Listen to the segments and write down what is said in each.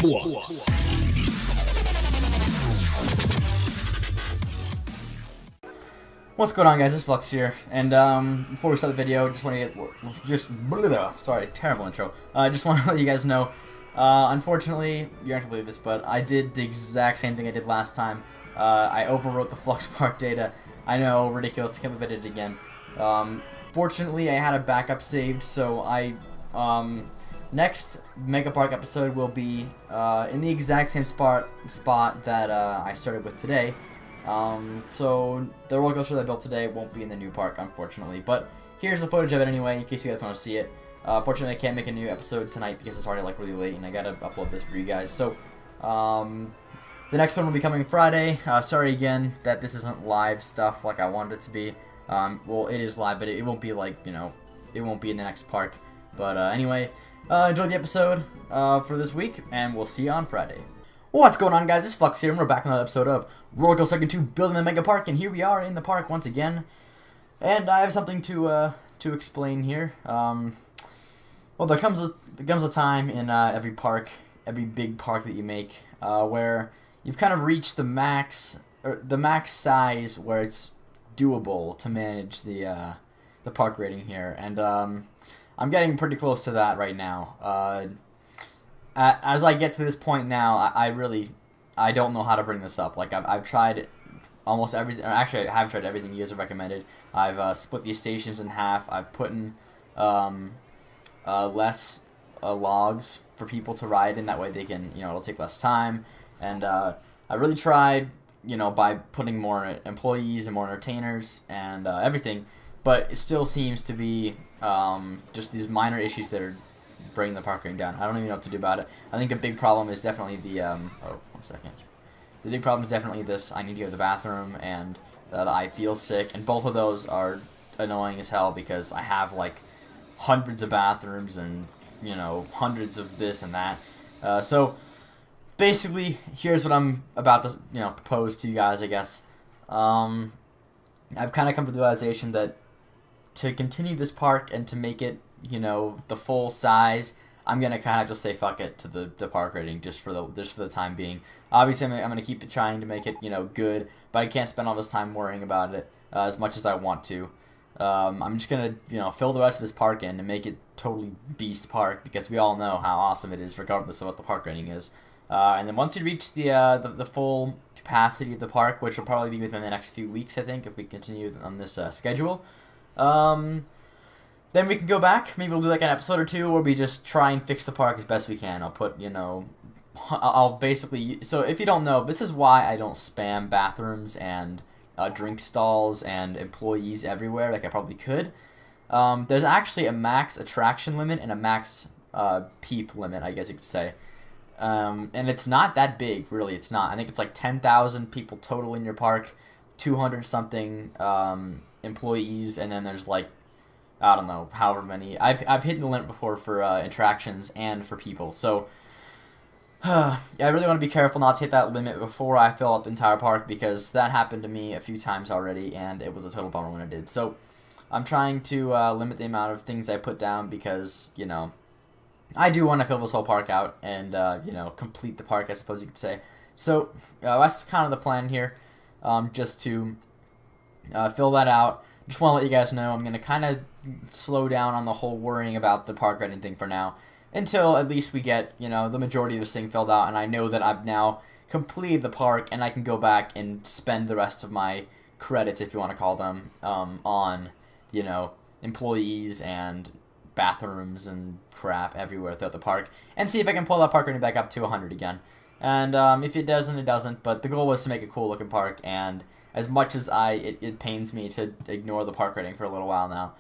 Flux. What's going on, guys? It's Flux here, and before we start the video, just want to get sorry, terrible intro. Just want to let you guys know. Unfortunately, you aren't gonna believe this, but I did the exact same thing I did last time. I overwrote the Flux Park data. I know, ridiculous. I can't believe I did it again. Fortunately, I had a backup saved, so next MegaPark episode will be in the exact same spot that I started with today. So the roller coaster that I built today won't be in the new park, unfortunately. But here's the footage of it anyway, in case you guys want to see it. Fortunately, I can't make a new episode tonight because it's already like really late, and I gotta upload this for you guys. So, the next one will be coming Friday. Sorry again that this isn't live stuff like I wanted it to be. Well, it is live, but it won't be like, you know, it won't be in the next park. But anyway, enjoy the episode for this week, and we'll see you on Friday. What's going on, guys? It's Flux here, and we're back on another episode of Rollercoaster 2 Building the MegaPark, and here we are in the park once again. And I have something to explain here. Well, there comes a time in every park, every big park that you make, where you've kind of reached the max size where it's doable to manage the park rating here, and I'm getting pretty close to that right now. As I get to this point now, I don't know how to bring this up. Like, I've tried almost everything. Actually, I have tried everything you guys have recommended. I've split these stations in half. I've put in less logs for people to ride in. That way they can, you know, it'll take less time. And I really tried, you know, by putting more employees and more entertainers and everything. But it still seems to be just these minor issues that are bringing the park rating down. I don't even know what to do about it. I think a big problem is definitely the oh, 1 second. The big problem is definitely this: I need to go to the bathroom, and I feel sick, and both of those are annoying as hell because I have like hundreds of bathrooms and, you know, hundreds of this and that. So basically, here's what I'm about to, you know, propose to you guys, I guess. I've kind of come to the realization that to continue this park and to make it, you know, the full size, I'm gonna kind of just say fuck it to the park rating just for the time being. Obviously, I'm gonna keep trying to make it, you know, good, but I can't spend all this time worrying about it as much as I want to. I'm just gonna, you know, fill the rest of this park in and make it totally beast park because we all know how awesome it is, regardless of what the park rating is. And then once we reach the full capacity of the park, which will probably be within the next few weeks, I think, if we continue on this schedule. Then we can go back. Maybe we'll do like an episode or two where we just try and fix the park as best we can. I'll put, you know, I'll basically... So if you don't know, this is why I don't spam bathrooms and drink stalls and employees everywhere like I probably could. There's actually a max attraction limit and a max peep limit, I guess you could say. And it's not that big, really. It's not. I think it's like 10,000 people total in your park, 200 something employees, and then there's like, I don't know, however many. I've hit the limit before for attractions and for people. So I really want to be careful not to hit that limit before I fill out the entire park, because that happened to me a few times already, and it was a total bummer when I did. So I'm trying to limit the amount of things I put down because, you know, I do want to fill this whole park out and, you know, complete the park, I suppose you could say. So that's kind of the plan here, just to fill that out. Just want to let you guys know I'm going to kind of slow down on the whole worrying about the park rating thing for now, until at least we get, you know, the majority of this thing filled out, and I know that I've now completed the park, and I can go back and spend the rest of my credits, if you want to call them, on, you know, employees and bathrooms and crap everywhere throughout the park, and see if I can pull that park rating back up to 100 again. And if it doesn't, it doesn't, but the goal was to make a cool looking park, and as much as it pains me to ignore the park rating for a little while now,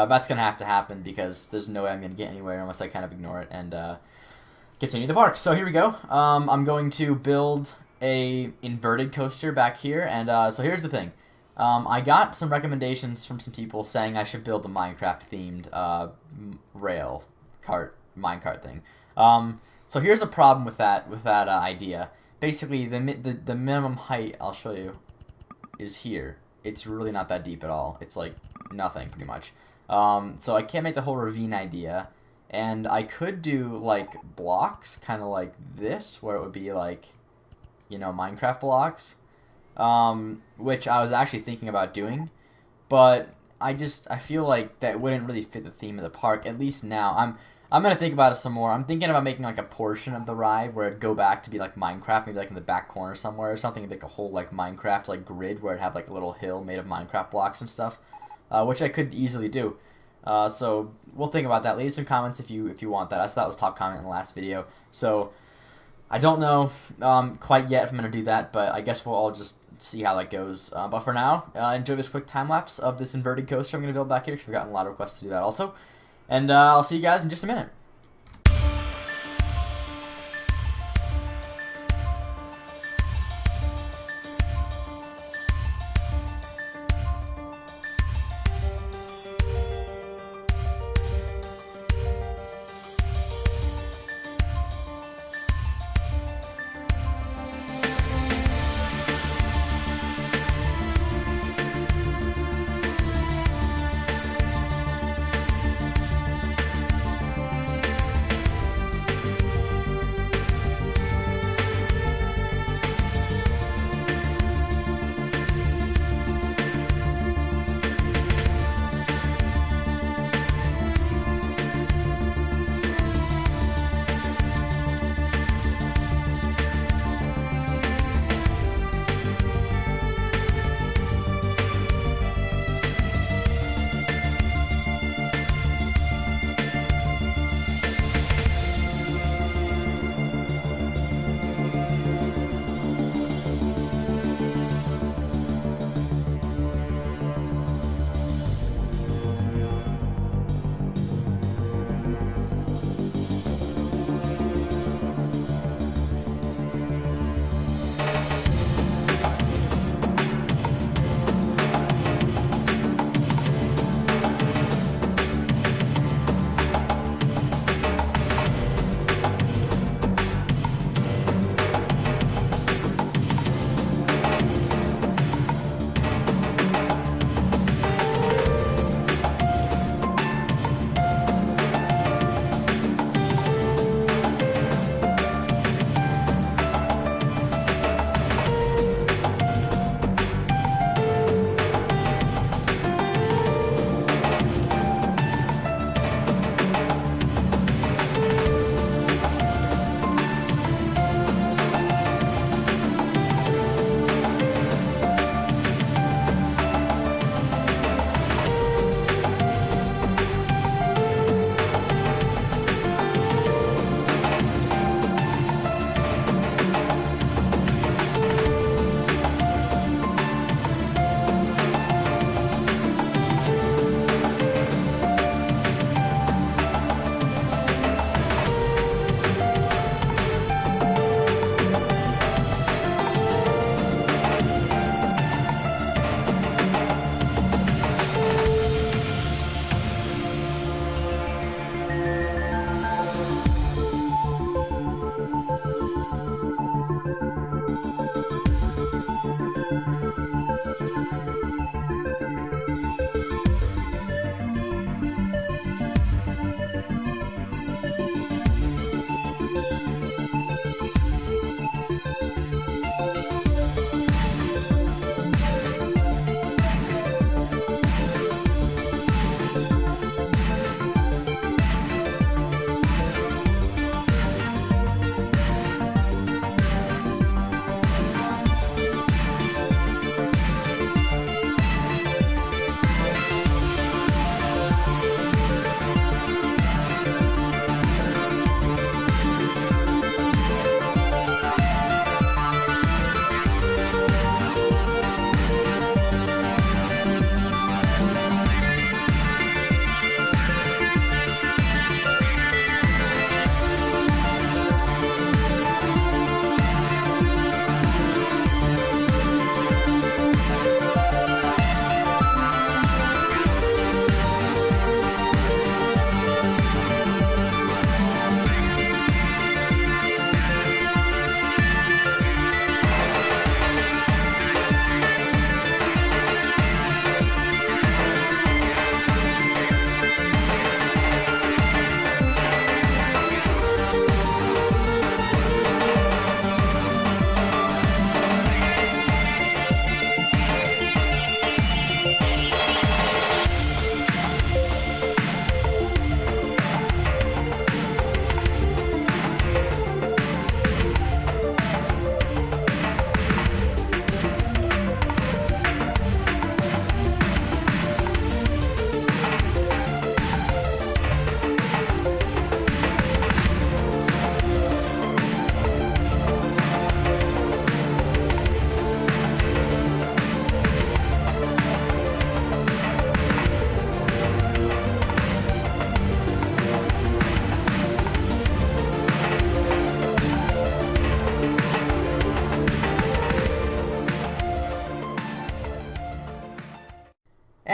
that's going to have to happen because there's no way I'm going to get anywhere unless I kind of ignore it and continue the park. So here we go. I'm going to build a inverted coaster back here, and so here's the thing. I got some recommendations from some people saying I should build a Minecraft-themed rail cart, minecart thing. So here's a problem with that idea. Basically, the minimum height, I'll show you, is here. It's really not that deep at all. It's like nothing, pretty much. So I can't make the whole ravine idea. And I could do like blocks, kind of like this, where it would be like, you know, Minecraft blocks, which I was actually thinking about doing, but I feel like that wouldn't really fit the theme of the park. At least now, I'm gonna think about it some more. I'm thinking about making like a portion of the ride where it'd go back to be like Minecraft, maybe like in the back corner somewhere or something, like a whole like Minecraft like grid where it'd have like a little hill made of Minecraft blocks and stuff, which I could easily do. So we'll think about that. Leave some comments if you want that. That was top comment in the last video. So I don't know quite yet if I'm gonna do that, but I guess we'll all just see how that goes. But for now, enjoy this quick time lapse of this inverted coaster I'm gonna build back here because I've gotten a lot of requests to do that also. And I'll see you guys in just a minute.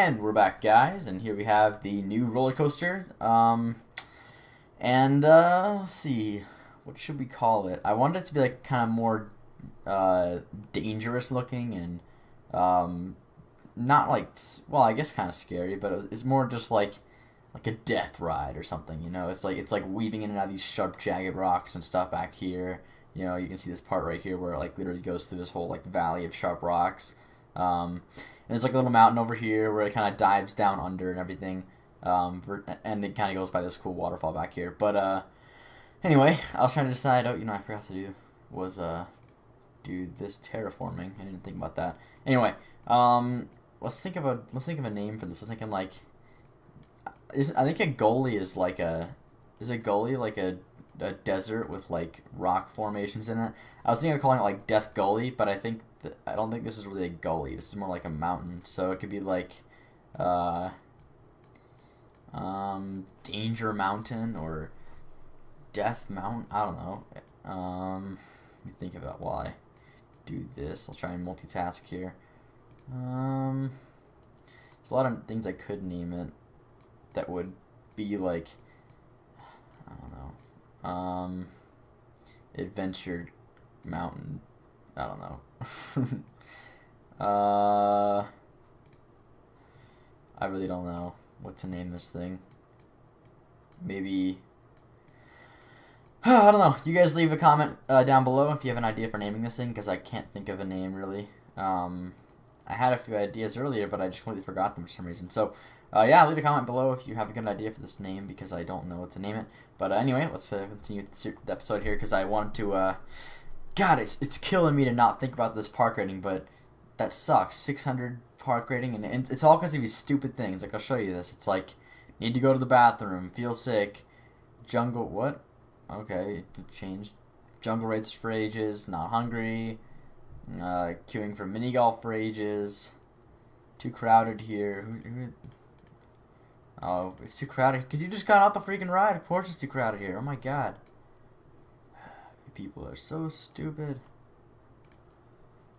And we're back, guys, and here we have the new roller coaster. Let's see, what should we call it? I wanted it to be like kind of more dangerous looking and not like, well, I guess kind of scary, but it's more just like a death ride or something. You know, it's like weaving in and out of these sharp, jagged rocks and stuff back here. You know, you can see this part right here where it like literally goes through this whole like valley of sharp rocks. And there's like a little mountain over here where it kind of dives down under and everything. And it kind of goes by this cool waterfall back here. But anyway, I was trying to decide. Oh, you know, I forgot to do was do this terraforming. I didn't think about that. Anyway, let's think of a name for this. I was thinking like, I think a gully is like a desert with like rock formations in it. I was thinking of calling it like Death Gully, but I don't think this is really a gully. This is more like a mountain. So it could be like Danger Mountain or Death Mountain. I don't know. Let me think about while I do this. I'll try and multitask here. There's a lot of things I could name it that would be like, I don't know, Adventure Mountain. I don't know. I really don't know what to name this thing. Maybe, I don't know. You guys leave a comment down below if you have an idea for naming this thing, because I can't think of a name really. I had a few ideas earlier, but I just completely forgot them for some reason. So, yeah, leave a comment below if you have a good idea for this name, because I don't know what to name it. But anyway, let's continue the episode here, because I want to, God, it's killing me to not think about this park rating, but that sucks. 600 park rating, and it's all because of these stupid things. Like, I'll show you this. It's like, need to go to the bathroom, feel sick, jungle, what? Okay, it changed. Jungle rates for ages, not hungry, queuing for mini golf for ages, too crowded here. Oh, it's too crowded, because you just got off the freaking ride. Of course it's too crowded here. Oh my god. People are so stupid.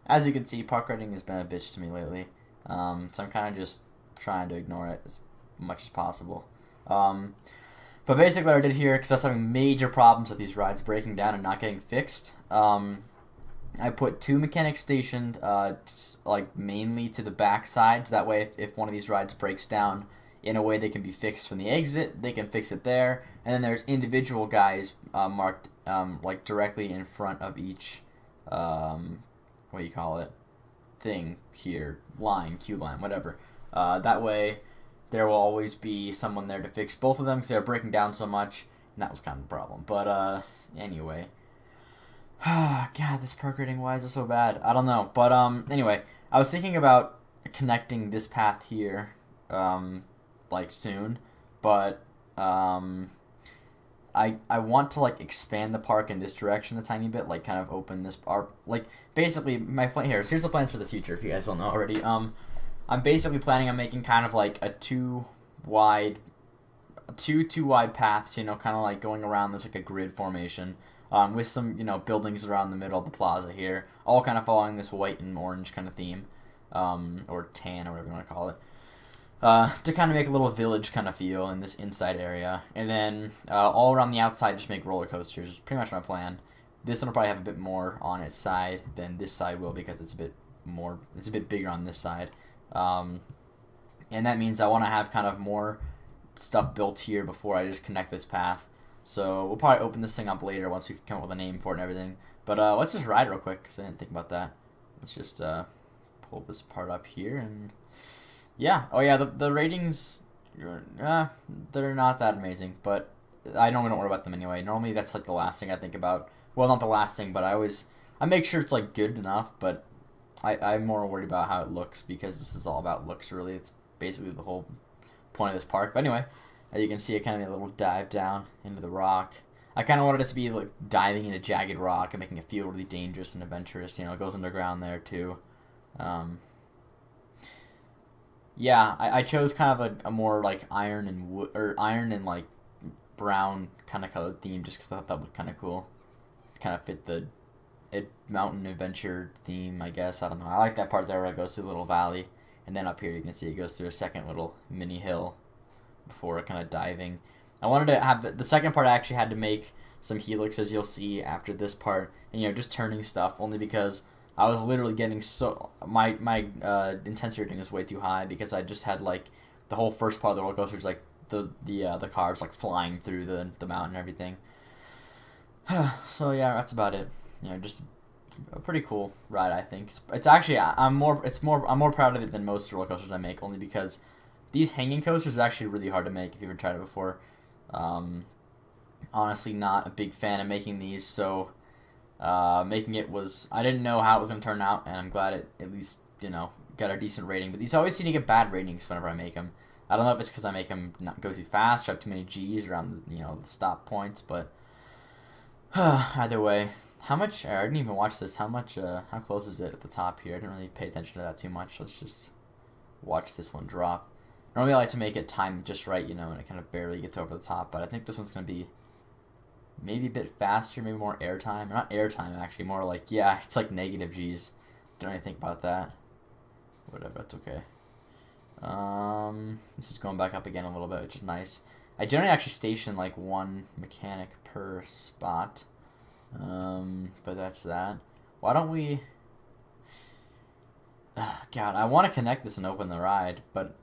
As you can see, park rating has been a bitch to me lately. So I'm kind of just trying to ignore it as much as possible. But basically what I did here, because I was having major problems with these rides breaking down and not getting fixed, I put 2 mechanics stationed, like mainly to the back sides. That way, if one of these rides breaks down in a way they can be fixed from the exit, they can fix it there. And then there's individual guys marked like directly in front of each, what do you call it, thing here, line, queue line, whatever. That way, there will always be someone there to fix both of them, because they're breaking down so much, and that was kind of the problem. But anyway. God, this park rating, why is it so bad? I don't know. But anyway, I was thinking about connecting this path here, like soon, but I want to like expand the park in this direction a tiny bit, like kind of open this park. Like basically, my plan here's the plans for the future. If you guys don't know already, I'm basically planning on making kind of like a two wide paths. You know, kind of like going around this like a grid formation. With some, buildings around the middle of the plaza here, all kind of following this white and orange kind of theme, or tan, or whatever you want to call it, to kind of make a little village kind of feel in this inside area. And then all around the outside, just make roller coasters. Is pretty much my plan. This one will probably have a bit more on its side than this side will, because it's a bit bigger on this side. And that means I want to have kind of more stuff built here before I just connect this path. So we'll probably open this thing up later once we come up with a name for it and everything. But let's just ride real quick, because I didn't think about that. Let's just pull this part up here, and yeah. Oh yeah, the ratings, they're not that amazing, but I normally don't worry about them anyway. Normally that's like the last thing I think about. Well, not the last thing, but I make sure it's like good enough, but I'm more worried about how it looks, because this is all about looks really. It's basically the whole point of this park. But anyway, as you can see, it kind of made a little dive down into the rock. I kind of wanted it to be like diving into jagged rock and making it feel really dangerous and adventurous. It goes underground there too. Yeah, I chose kind of a more like iron and wood, or iron and like brown kind of colored theme, just because I thought that looked kind of cool. Kind of fit the mountain adventure theme, I guess. I don't know. I like that part there where it goes through the little valley And then up here you can see it goes through a second little mini hill before kind of diving. I wanted to have the second part. I actually had to make some helixes, you'll see after this part, and just turning stuff, only because I was literally getting my intensity rating was way too high, because I just had like the whole first part of the roller coaster is like the cars like flying through the mountain and everything. So yeah, that's about it. Just a pretty cool ride, I think. It's actually I'm more proud of it than most roller coasters I make, only because these hanging coasters are actually really hard to make if you've ever tried it before. Honestly, not a big fan of making these, so making it was, I didn't know how it was going to turn out, and I'm glad it at least, got a decent rating. But these always seem to get bad ratings whenever I make them. I don't know if it's because I make them not go too fast or have too many G's around the stop points, but either way. How much, I didn't even watch this, how close is it at the top here? I didn't really pay attention to that too much. Let's just watch this one drop. Normally I like to make it timed just right, and it kind of barely gets over the top, but I think this one's going to be maybe a bit faster, maybe more airtime. Not airtime, actually, more like, yeah, it's like negative G's. Don't really think about that. Whatever, that's okay. This is going back up again a little bit, which is nice. I generally actually station like one mechanic per spot. But that's that. Why don't we... God, I want to connect this and open the ride, but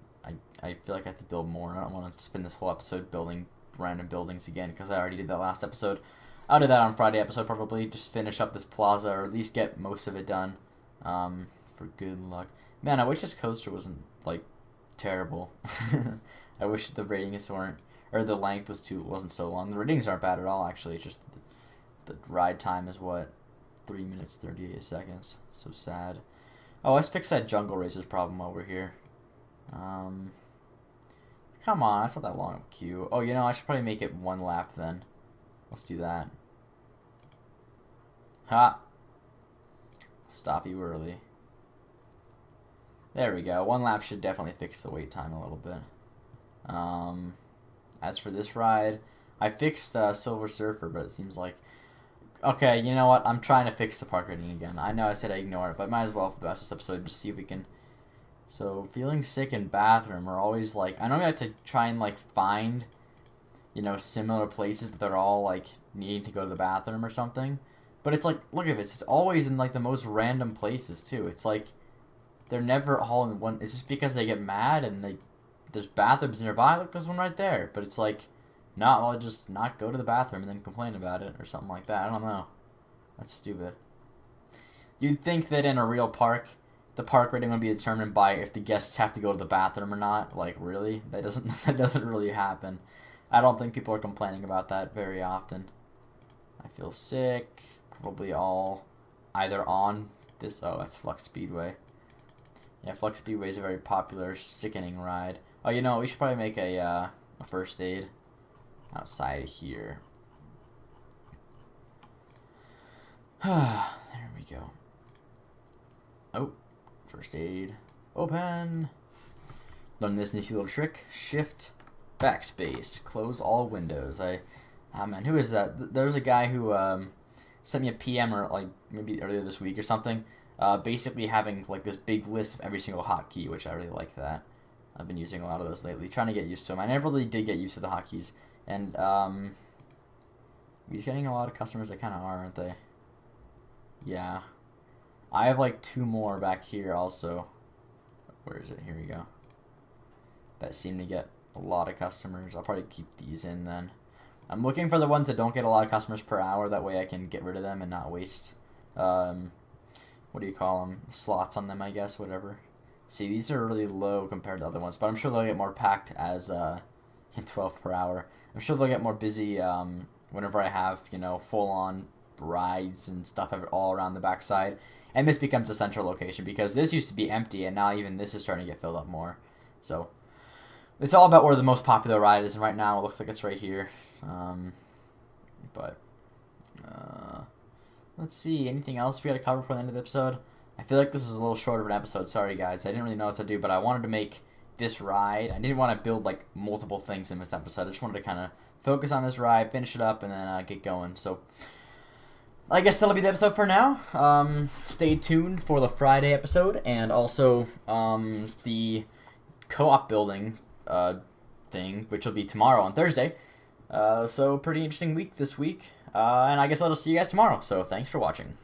I feel like I have to build more. I don't want to spend this whole episode building random buildings again, because I already did that last episode. I'll do that on Friday episode probably. Just finish up this plaza, or at least get most of it done. For good luck. Man, I wish this coaster wasn't like terrible. I wish the ratings weren't, or the length wasn't so long. The ratings aren't bad at all, actually. It's just the ride time is what, 3 minutes 38 seconds. So sad. Oh, let's fix that jungle racers problem while we're here. Come on, that's not that long of a queue. Oh, I should probably make it one lap then. Let's do that. Ha! Stop you early. There we go. One lap should definitely fix the wait time a little bit. As for this ride, I fixed Silver Surfer, but it seems like... Okay, you know what? I'm trying to fix the park rating again. I know I said I ignore it, but might as well for the rest of this episode just see if we can... So, feeling sick in bathroom are always like... I know we have to try and like find, similar places that are all like needing to go to the bathroom or something. But it's like, look at this. It's always in like the most random places too. It's like they're never all in one. It's just because they get mad and there's bathrooms nearby. Look, there's one right there. But it's like, I'll just not go to the bathroom and then complain about it or something like that. I don't know. That's stupid. You'd think that in a real park, the park rating would be determined by if the guests have to go to the bathroom or not. Like, really? That doesn't really happen. I don't think people are complaining about that very often. I feel sick. Probably all either on this... Oh, that's Flux Speedway. Yeah, Flux Speedway is a very popular, sickening ride. Oh, we should probably make a first aid outside here. There we go. Oh, first aid. Open. Learn this nifty little trick. Shift, backspace, close all windows. Oh man, who is that? There's a guy who sent me a PM or like maybe earlier this week or something. Basically having like this big list of every single hotkey, which I really like that. I've been using a lot of those lately, trying to get used to them. I never really did get used to the hotkeys, and he's getting a lot of customers that kind of are, aren't they? Yeah. I have like 2 more back here also. Where is it? Here we go. That seem to get a lot of customers. I'll probably keep these in then. I'm looking for the ones that don't get a lot of customers per hour. That way I can get rid of them and not waste, what do you call them? Slots on them, I guess, whatever. See, these are really low compared to other ones, but I'm sure they'll get more packed as in 12 per hour. I'm sure they'll get more busy whenever I have, full-on rides and stuff all around the backside. And this becomes a central location because this used to be empty, and now even this is starting to get filled up more. So it's all about where the most popular ride is, and right now it looks like it's right here. Let's see, anything else we got to cover for the end of the episode? I feel like this was a little short of an episode. Sorry, guys. I didn't really know what to do, but I wanted to make this ride. I didn't want to build like multiple things in this episode. I just wanted to kind of focus on this ride, finish it up, and then get going. So I guess that'll be the episode for now. Stay tuned for the Friday episode and also the co-op building thing, which will be tomorrow on Thursday. So pretty interesting week this week. And I guess I'll just see you guys tomorrow. So thanks for watching.